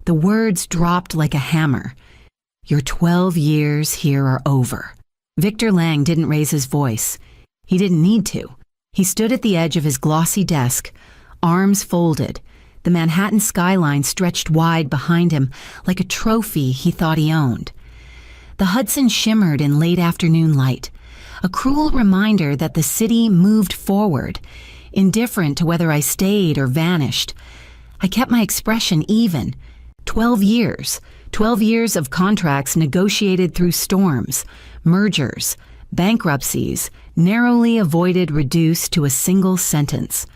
The words dropped like a hammer. Your 12 years here are over. Victor Lang didn't raise his voice. He didn't need to. He stood at the edge of his glossy desk, arms folded, the Manhattan skyline stretched wide behind him like a trophy he thought he owned. The Hudson shimmered in late afternoon light, a cruel reminder that the city moved forward, indifferent to whether I stayed or vanished. I kept my expression even. 12 years. 12 years of contracts negotiated through storms, mergers, bankruptcies, narrowly avoided reduced to a single sentence.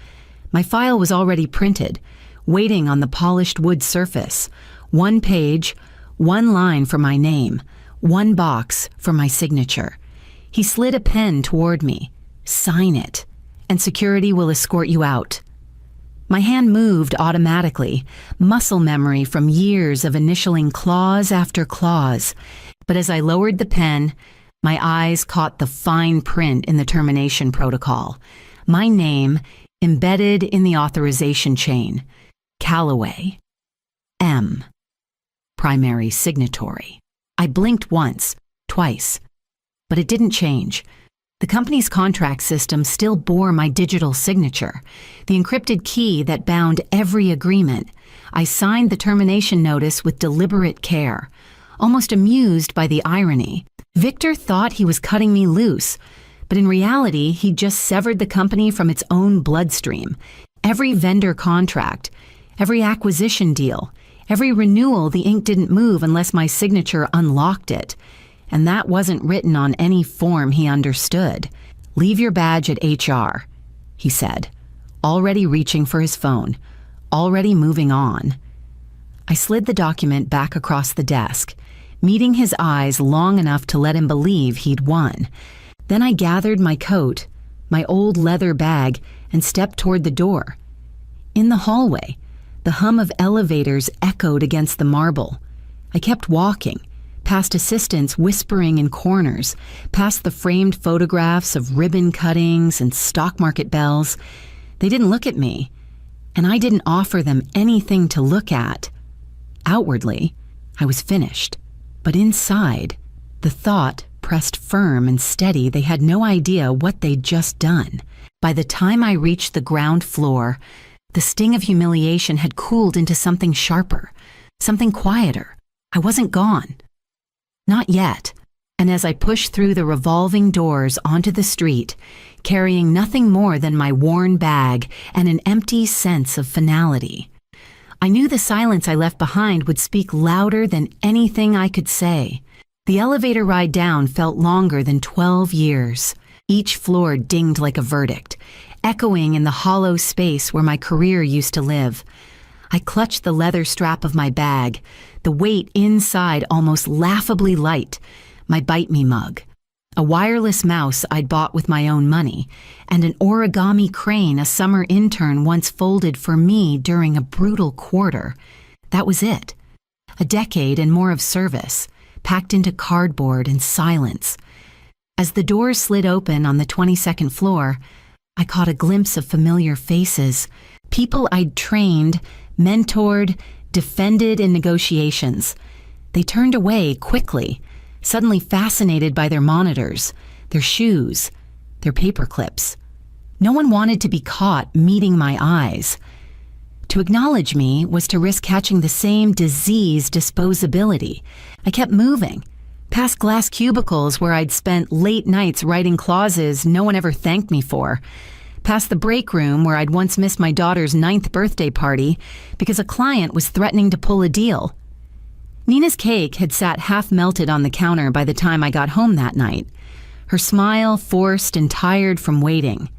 My file was already printed, waiting on the polished wood surface. One page, one line for my name, one box for my signature. He slid a pen toward me. Sign it, and security will escort you out. My hand moved automatically, muscle memory from years of initialing clause after clause. But as I lowered the pen, my eyes caught the fine print in the termination protocol. My name embedded in the authorization chain. Calloway. M. Primary signatory. I blinked once, twice, but it didn't change. The company's contract system still bore my digital signature, the encrypted key that bound every agreement. I signed the termination notice with deliberate care, almost amused by the irony. Victor thought he was cutting me loose, but in reality, he just severed the company from its own bloodstream. Every vendor contract, every acquisition deal, every renewal, the ink didn't move unless my signature unlocked it. And that wasn't written on any form he understood. Leave your badge at HR, he said, already reaching for his phone, already moving on. I slid the document back across the desk, meeting his eyes long enough to let him believe he'd won. Then I gathered my coat, my old leather bag, and stepped toward the door. In the hallway, the hum of elevators echoed against the marble. I kept walking, past assistants whispering in corners, past the framed photographs of ribbon cuttings and stock market bells. They didn't look at me, and I didn't offer them anything to look at. Outwardly, I was finished, but inside, the thought pressed firm and steady they had no idea what they'd just done. By the time I reached the ground floor, the sting of humiliation had cooled into something sharper, something quieter. I wasn't gone. Not yet. And as I pushed through the revolving doors onto the street, carrying nothing more than my worn bag and an empty sense of finality, I knew the silence I left behind would speak louder than anything I could say. The elevator ride down felt longer than 12 years. Each floor dinged like a verdict, echoing in the hollow space where my career used to live. I clutched the leather strap of my bag, the weight inside almost laughably light, my Bite Me mug, a wireless mouse I'd bought with my own money, and an origami crane a summer intern once folded for me during a brutal quarter. That was it. A decade and more of service, packed into cardboard and silence. As the doors slid open on the 22nd floor, I caught a glimpse of familiar faces, people I'd trained, mentored, defended in negotiations. They turned away quickly, suddenly fascinated by their monitors, their shoes, their paper clips. No one wanted to be caught meeting my eyes. To acknowledge me was to risk catching the same diseased disposability. I kept moving, past glass cubicles where I'd spent late nights writing clauses no one ever thanked me for, past the break room where I'd once missed my daughter's 9th birthday party because a client was threatening to pull a deal. Nina's cake had sat half melted on the counter by the time I got home that night, her smile forced and tired from waiting.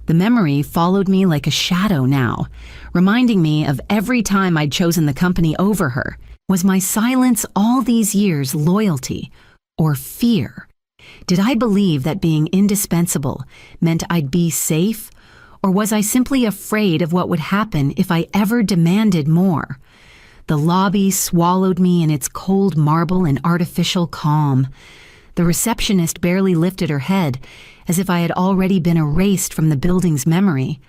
The memory followed me like a shadow now, reminding me of every time I'd chosen the company over her. Was my silence all these years loyalty or fear? Did I believe that being indispensable meant I'd be safe, or was I simply afraid of what would happen if I ever demanded more? The lobby swallowed me in its cold marble and artificial calm. The receptionist barely lifted her head, as if I had already been erased from the building's memory.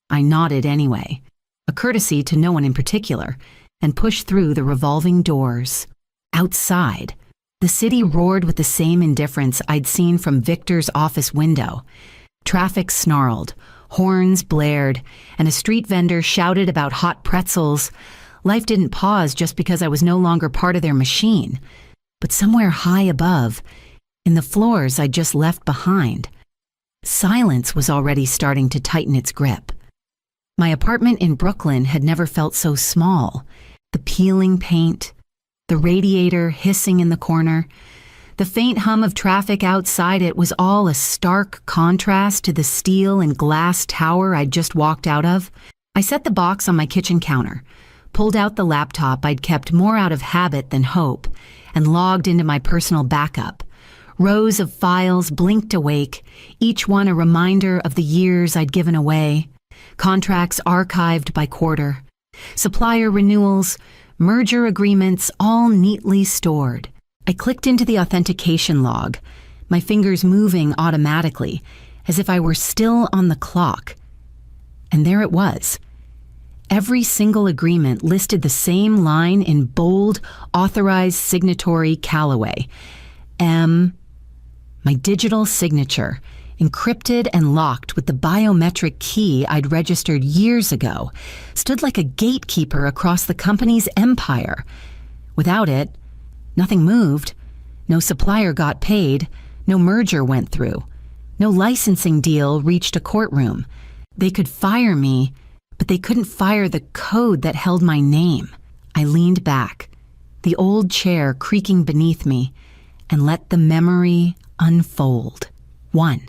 I nodded anyway, a courtesy to no one in particular, and pushed through the revolving doors. Outside, the city roared with the same indifference I'd seen from Victor's office window. Traffic snarled, horns blared, and a street vendor shouted about hot pretzels. Life didn't pause just because I was no longer part of their machine. But somewhere high above, in the floors I'd just left behind, silence was already starting to tighten its grip. My apartment in Brooklyn had never felt so small. The peeling paint, the radiator hissing in the corner, the faint hum of traffic outside it was all a stark contrast to the steel and glass tower I'd just walked out of. I set the box on my kitchen counter, pulled out the laptop I'd kept more out of habit than hope, and logged into my personal backup. Rows of files blinked awake, each one a reminder of the years I'd given away. Contracts archived by quarter. Supplier renewals, merger agreements, all neatly stored. I clicked into the authentication log, my fingers moving automatically, as if I were still on the clock. And there it was. Every single agreement listed the same line in bold, Authorized Signatory Calloway. My digital signature, encrypted and locked with the biometric key I'd registered years ago, stood like a gatekeeper across the company's empire. Without it, nothing moved. No supplier got paid. No merger went through. No licensing deal reached a courtroom. They could fire me, but they couldn't fire the code that held my name. I leaned back, the old chair creaking beneath me, and let the memory unfold. 1.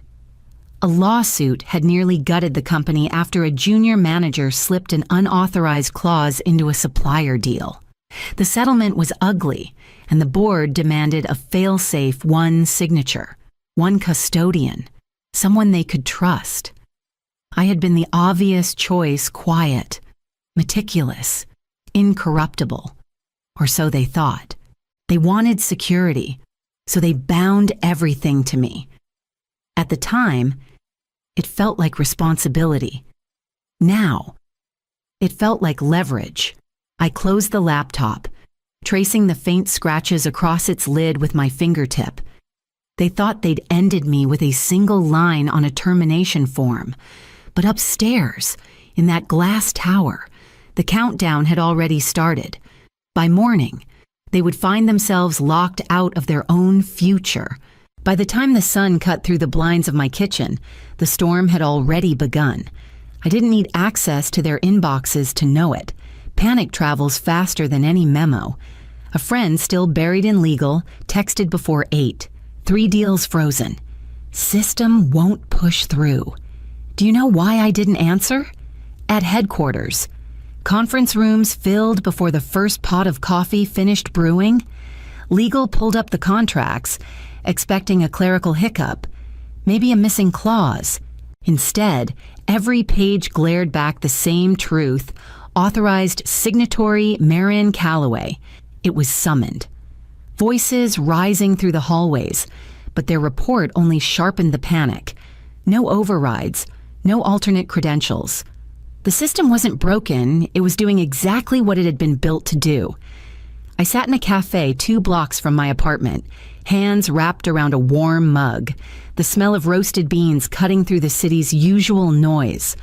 A lawsuit had nearly gutted the company after a junior manager slipped an unauthorized clause into a supplier deal. The settlement was ugly, and the board demanded a fail-safe one signature, one custodian, someone they could trust. I had been the obvious choice, quiet, meticulous, incorruptible, or so they thought. They wanted security, so they bound everything to me. At the time, it felt like responsibility. Now, it felt like leverage. I closed the laptop, tracing the faint scratches across its lid with my fingertip. They thought they'd ended me with a single line on a termination form. But upstairs, in that glass tower, the countdown had already started. By morning, they would find themselves locked out of their own future. By the time the sun cut through the blinds of my kitchen, the storm had already begun. I didn't need access to their inboxes to know it. Panic travels faster than any memo. A friend still buried in legal texted before 8. 3 deals frozen. System won't push through. Do you know why I didn't answer? At headquarters. Conference rooms filled before the first pot of coffee finished brewing. Legal pulled up the contracts, expecting a clerical hiccup, maybe a missing clause. Instead, every page glared back the same truth. Authorized Signatory Maren Calloway. It was summoned. Voices rising through the hallways, but their report only sharpened the panic. No overrides. No alternate credentials. The system wasn't broken, it was doing exactly what it had been built to do. I sat in a cafe 2 blocks from my apartment, hands wrapped around a warm mug, the smell of roasted beans cutting through the city's usual noise.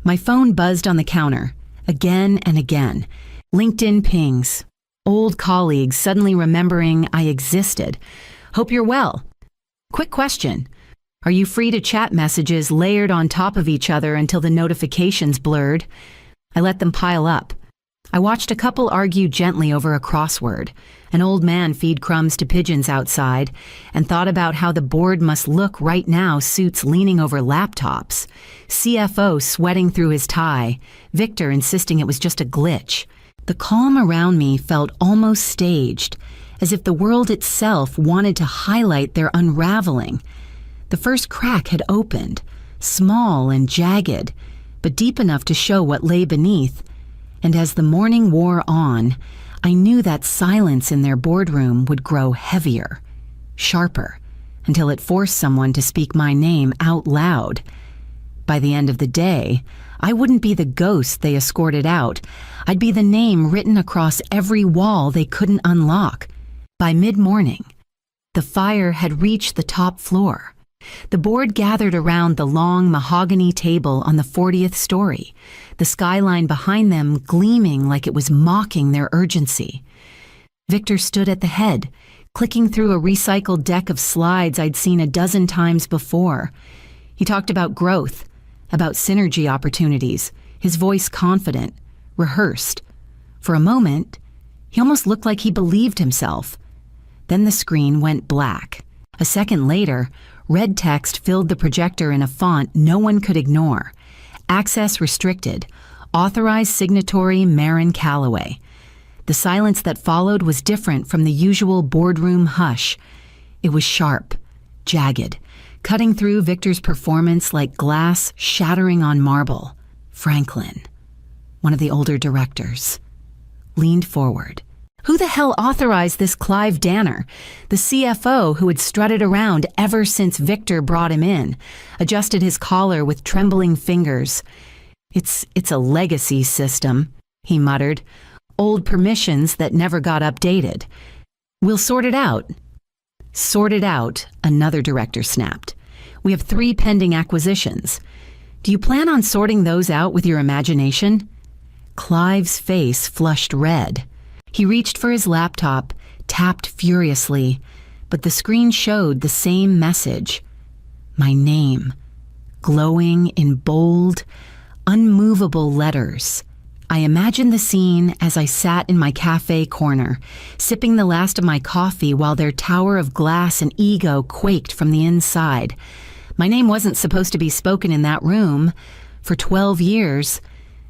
My phone buzzed on the counter, again and again. LinkedIn pings, old colleagues suddenly remembering I existed. Hope you're well. Quick question. Are you free to chat messages layered on top of each other until the notifications blurred? I let them pile up. I watched a couple argue gently over a crossword, an old man feed crumbs to pigeons outside, and thought about how the board must look right now, suits leaning over laptops, CFO sweating through his tie, Victor insisting it was just a glitch. The calm around me felt almost staged, as if the world itself wanted to highlight their unraveling. The first crack had opened, small and jagged, but deep enough to show what lay beneath. And as the morning wore on, I knew that silence in their boardroom would grow heavier, sharper, until it forced someone to speak my name out loud. By the end of the day, I wouldn't be the ghost they escorted out. I'd be the name written across every wall they couldn't unlock. By mid-morning, the fire had reached the top floor. The board gathered around the long mahogany table on the 40th story, the skyline behind them gleaming like it was mocking their urgency. Victor stood at the head, clicking through a recycled deck of slides I'd seen a dozen times before. He talked about growth, about synergy opportunities, his voice confident, rehearsed. For a moment, he almost looked like he believed himself. Then the screen went black. A second later, red text filled the projector in a font no one could ignore. Access restricted. Authorized Signatory Maren Calloway. The silence that followed was different from the usual boardroom hush. It was sharp, jagged, cutting through Victor's performance like glass shattering on marble. Franklin, one of the older directors, leaned forward. Who the hell authorized this Clive Danner, the CFO who had strutted around ever since Victor brought him in, adjusted his collar with trembling fingers? It's a legacy system, he muttered. Old permissions that never got updated. We'll sort it out. Sort it out, another director snapped. We have 3 pending acquisitions. Do you plan on sorting those out with your imagination? Clive's face flushed red. He reached for his laptop, tapped furiously, but the screen showed the same message. My name, glowing in bold, unmovable letters. I imagined the scene as I sat in my cafe corner, sipping the last of my coffee while their tower of glass and ego quaked from the inside. My name wasn't supposed to be spoken in that room. For 12 years,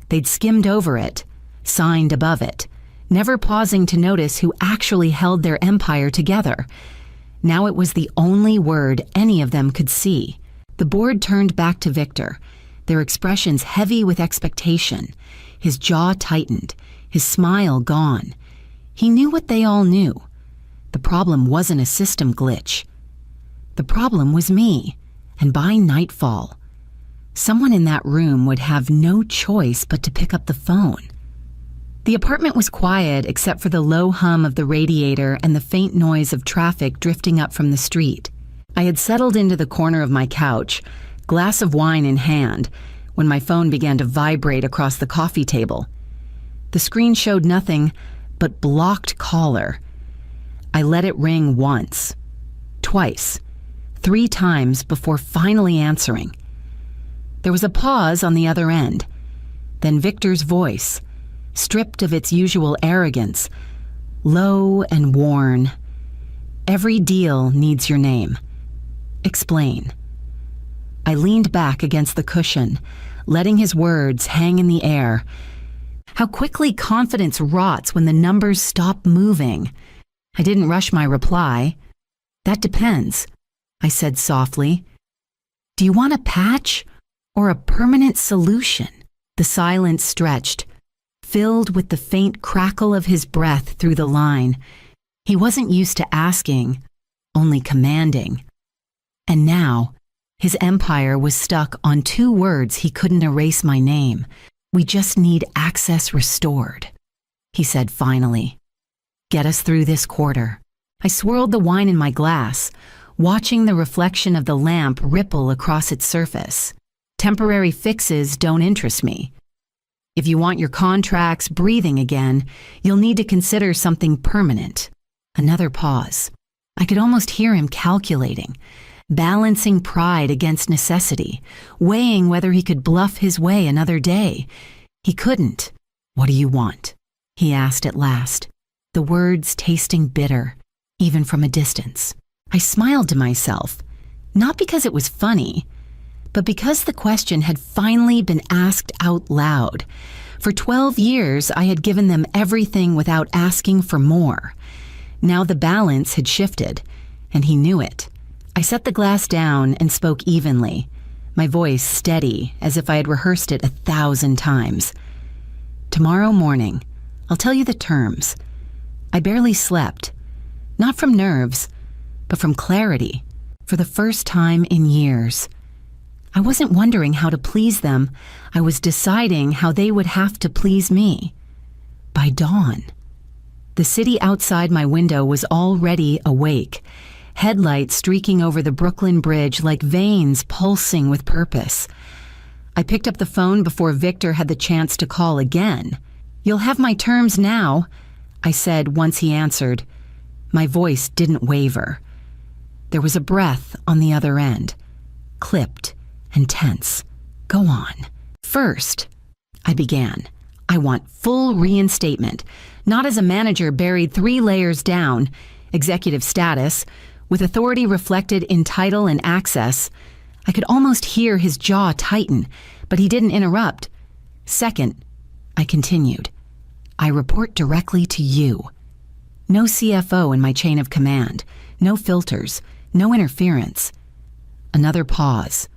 they'd skimmed over it, signed above it, never pausing to notice who actually held their empire together. Now it was the only word any of them could see. The board turned back to Victor, their expressions heavy with expectation. His jaw tightened, his smile gone. He knew what they all knew. The problem wasn't a system glitch. The problem was me, and by nightfall, someone in that room would have no choice but to pick up the phone. The apartment was quiet except for the low hum of the radiator and the faint noise of traffic drifting up from the street. I had settled into the corner of my couch, glass of wine in hand, when my phone began to vibrate across the coffee table. The screen showed nothing but blocked caller. I let it ring once, twice, 3 times before finally answering. There was a pause on the other end. Then Victor's voice, stripped of its usual arrogance, low and worn. Every deal needs your name. Explain. I leaned back against the cushion, letting his words hang in the air. How quickly confidence rots when the numbers stop moving. I didn't rush my reply. That depends, I said softly. Do you want a patch or a permanent solution? The silence stretched, filled with the faint crackle of his breath through the line. He wasn't used to asking, only commanding. And now, his empire was stuck on 2 words he couldn't erase my name. We just need access restored, he said finally. Get us through this quarter. I swirled the wine in my glass, watching the reflection of the lamp ripple across its surface. Temporary fixes don't interest me. If you want your contracts breathing again, you'll need to consider something permanent. Another pause. I could almost hear him calculating, balancing pride against necessity, weighing whether he could bluff his way another day. He couldn't. What do you want? He asked at last, the words tasting bitter, even from a distance. I smiled to myself, not because it was funny, but because the question had finally been asked out loud. For 12 years, I had given them everything without asking for more. Now the balance had shifted, and he knew it. I set the glass down and spoke evenly, my voice steady as if I had rehearsed it 1,000 times. Tomorrow morning, I'll tell you the terms. I barely slept, not from nerves, but from clarity, for the first time in years. I wasn't wondering how to please them. I was deciding how they would have to please me. By dawn, the city outside my window was already awake, headlights streaking over the Brooklyn Bridge like veins pulsing with purpose. I picked up the phone before Victor had the chance to call again. "You'll have my terms now," I said once he answered. My voice didn't waver. There was a breath on the other end, clipped and tense. "Go on." "First," I began, "I want full reinstatement, not as a manager buried 3 layers down, executive status, with authority reflected in title and access." I could almost hear his jaw tighten, but he didn't interrupt. "Second," I continued, "I report directly to you. No CFO in my chain of command, no filters, no interference." Another pause.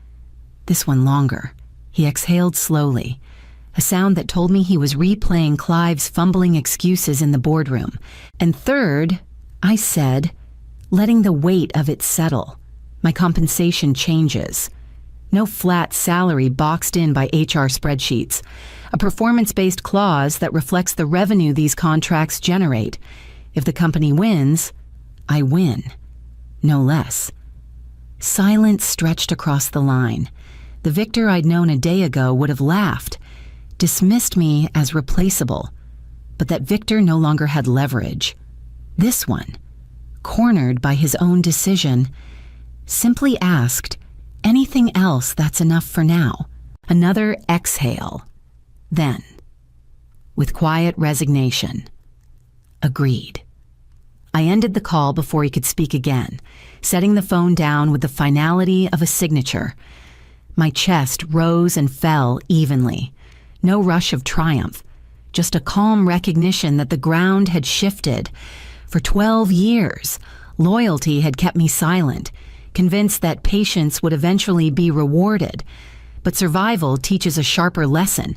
This one longer. He exhaled slowly, a sound that told me he was replaying Clive's fumbling excuses in the boardroom. "And third," I said, letting the weight of it settle, "my compensation changes. No flat salary boxed in by HR spreadsheets. A performance-based clause that reflects the revenue these contracts generate. If the company wins, I win. No less." Silence stretched across the line. The Victor I'd known a day ago would have laughed, dismissed me as replaceable. But that Victor no longer had leverage. This one, cornered by his own decision, simply asked, "Anything else that's enough for now?" Another exhale. Then, with quiet resignation, "Agreed." I ended the call before he could speak again, setting the phone down with the finality of a signature. My chest rose and fell evenly. No rush of triumph, just a calm recognition that the ground had shifted. For 12 years, loyalty had kept me silent, convinced that patience would eventually be rewarded. But survival teaches a sharper lesson.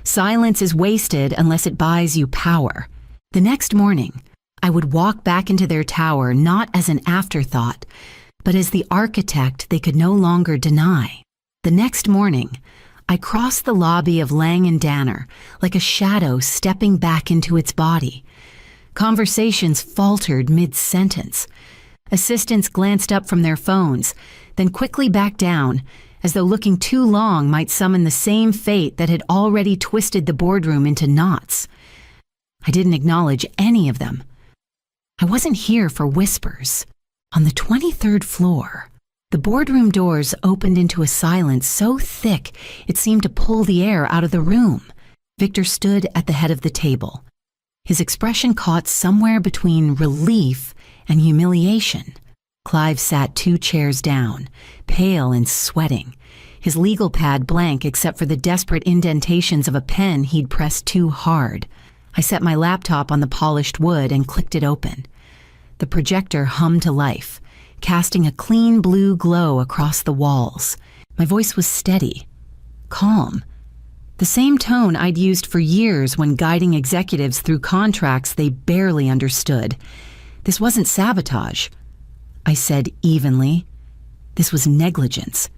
Silence is wasted unless it buys you power. The next morning, I would walk back into their tower not as an afterthought, but as the architect they could no longer deny. The next morning, I crossed the lobby of Lang & Danner like a shadow stepping back into its body. Conversations faltered mid-sentence. Assistants glanced up from their phones, then quickly back down, as though looking too long might summon the same fate that had already twisted the boardroom into knots. I didn't acknowledge any of them. I wasn't here for whispers. On the 23rd floor, the boardroom doors opened into a silence so thick it seemed to pull the air out of the room. Victor stood at the head of the table. His expression caught somewhere between relief and humiliation. Clive sat 2 chairs down, pale and sweating, his legal pad blank except for the desperate indentations of a pen he'd pressed too hard. I set my laptop on the polished wood and clicked it open. The projector hummed to life, casting a clean blue glow across the walls. My voice was steady, calm, the same tone I'd used for years when guiding executives through contracts they barely understood. This wasn't sabotage, I said evenly. This was negligence.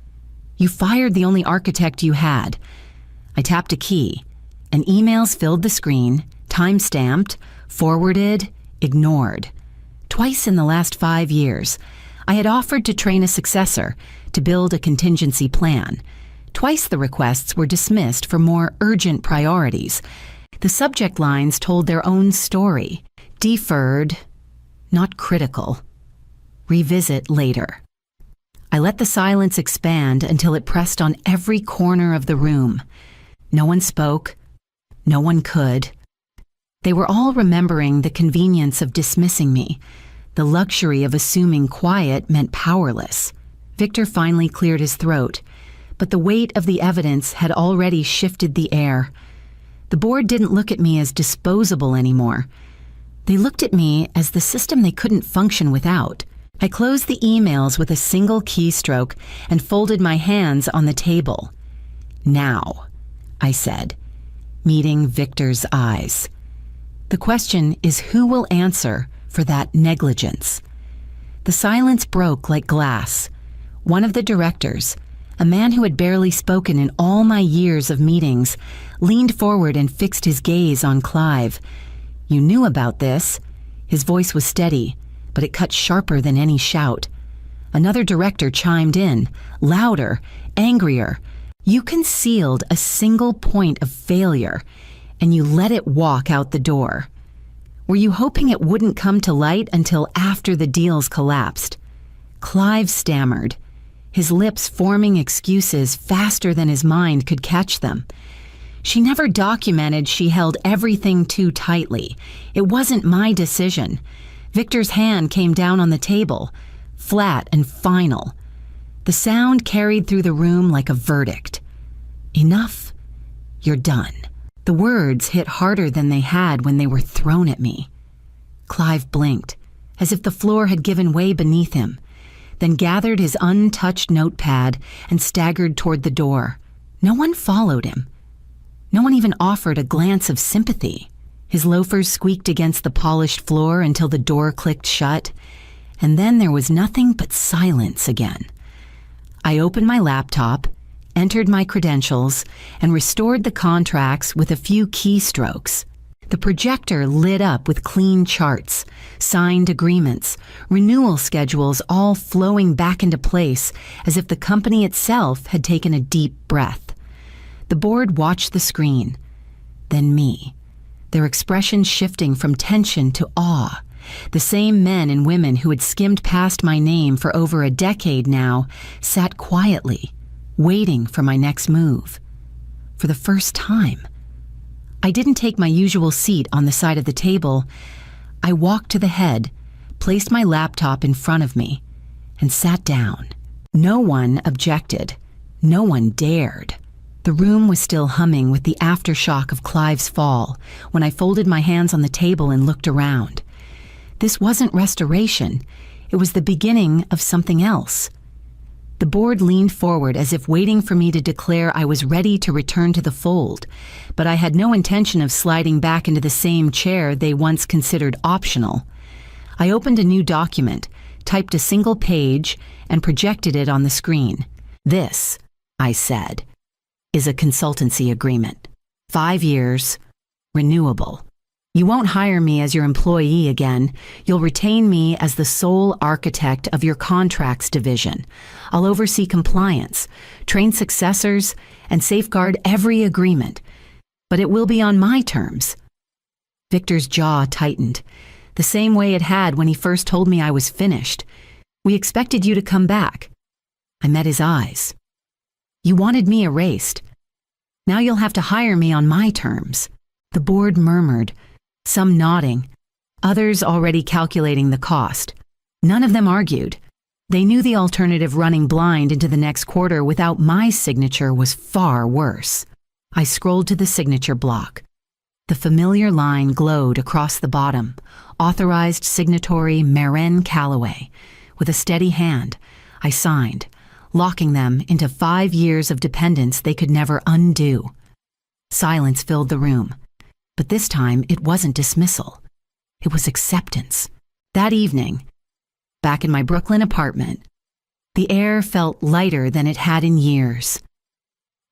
You fired the only architect you had. I tapped a key, and emails filled the screen, time-stamped, forwarded, ignored. Twice in the last 5 years, I had offered to train a successor, to build a contingency plan. Twice the requests were dismissed for more urgent priorities. The subject lines told their own story. Deferred, not critical. Revisit later. I let the silence expand until it pressed on every corner of the room. No one spoke. No one could. They were all remembering the convenience of dismissing me. The luxury of assuming quiet meant powerless. Victor finally cleared his throat, but the weight of the evidence had already shifted the air. The board didn't look at me as disposable anymore. They looked at me as the system they couldn't function without. I closed the emails with a single keystroke and folded my hands on the table. "Now," I said, meeting Victor's eyes. "The question is who will answer for that negligence." The silence broke like glass. One of the directors, A man who had barely spoken in all my years of meetings leaned forward and fixed his gaze on Clive. "You knew about this." His voice was steady, but it cut sharper than any shout. Another director chimed in, louder, angrier. "You concealed a single point of failure, and you let it walk out the door. Were you hoping it wouldn't come to light until after the deals collapsed?" Clive stammered, his lips forming excuses faster than his mind could catch them. "She never documented she held everything too tightly. It wasn't my decision." Victor's hand came down on the table, flat and final. The sound carried through the room like a verdict. "Enough. You're done." The words hit harder than they had when they were thrown at me. Clive blinked, as if the floor had given way beneath him, then gathered his untouched notepad and staggered toward the door. No one followed him. No one even offered a glance of sympathy. His loafers squeaked against the polished floor until the door clicked shut, and then there was nothing but silence again. I opened my laptop, entered my credentials, and restored the contracts with a few keystrokes. The projector lit up with clean charts, signed agreements, renewal schedules all flowing back into place as if the company itself had taken a deep breath. The board watched the screen, then me, their expressions shifting from tension to awe. The same men and women who had skimmed past my name for over a decade now sat quietly, waiting for my next move. For the first time, I didn't take my usual seat on the side of the table. I walked to the head, placed my laptop in front of me, and sat down. No one objected. No one dared. The room was still humming with the aftershock of Clive's fall when I folded my hands on the table and looked around. This wasn't restoration. It was the beginning of something else. The board leaned forward as if waiting for me to declare I was ready to return to the fold, but I had no intention of sliding back into the same chair they once considered optional. I opened a new document, typed a single page, and projected it on the screen. "This," I said, "is a consultancy agreement. 5 years, renewable. You won't hire me as your employee again. You'll retain me as the sole architect of your contracts division. I'll oversee compliance, train successors, and safeguard every agreement. But it will be on my terms." Victor's jaw tightened, the same way it had when he first told me I was finished. "We expected you to come back." I met his eyes. "You wanted me erased. Now you'll have to hire me on my terms." The board murmured, some nodding, others already calculating the cost. None of them argued. They knew the alternative, running blind into the next quarter without my signature, was far worse. I scrolled to the signature block. The familiar line glowed across the bottom. Authorized Signatory Maren Calloway. With a steady hand, I signed, locking them into 5 years of dependence they could never undo. Silence filled the room. But this time, it wasn't dismissal. It was acceptance. That evening, back in my Brooklyn apartment, the air felt lighter than it had in years.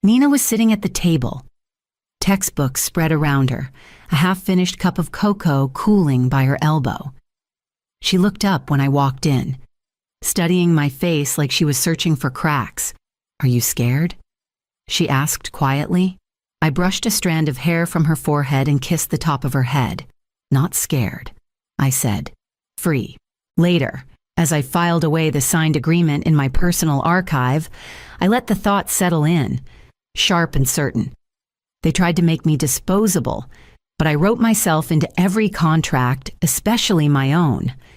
Nina was sitting at the table, textbooks spread around her, a half-finished cup of cocoa cooling by her elbow. She looked up when I walked in, studying my face like she was searching for cracks. "Are you scared?" she asked quietly. I brushed a strand of hair from her forehead and kissed the top of her head. "Not scared," I said. "Free." Later, as I filed away the signed agreement in my personal archive, I let the thought settle in, sharp and certain. They tried to make me disposable, but I wrote myself into every contract, especially my own.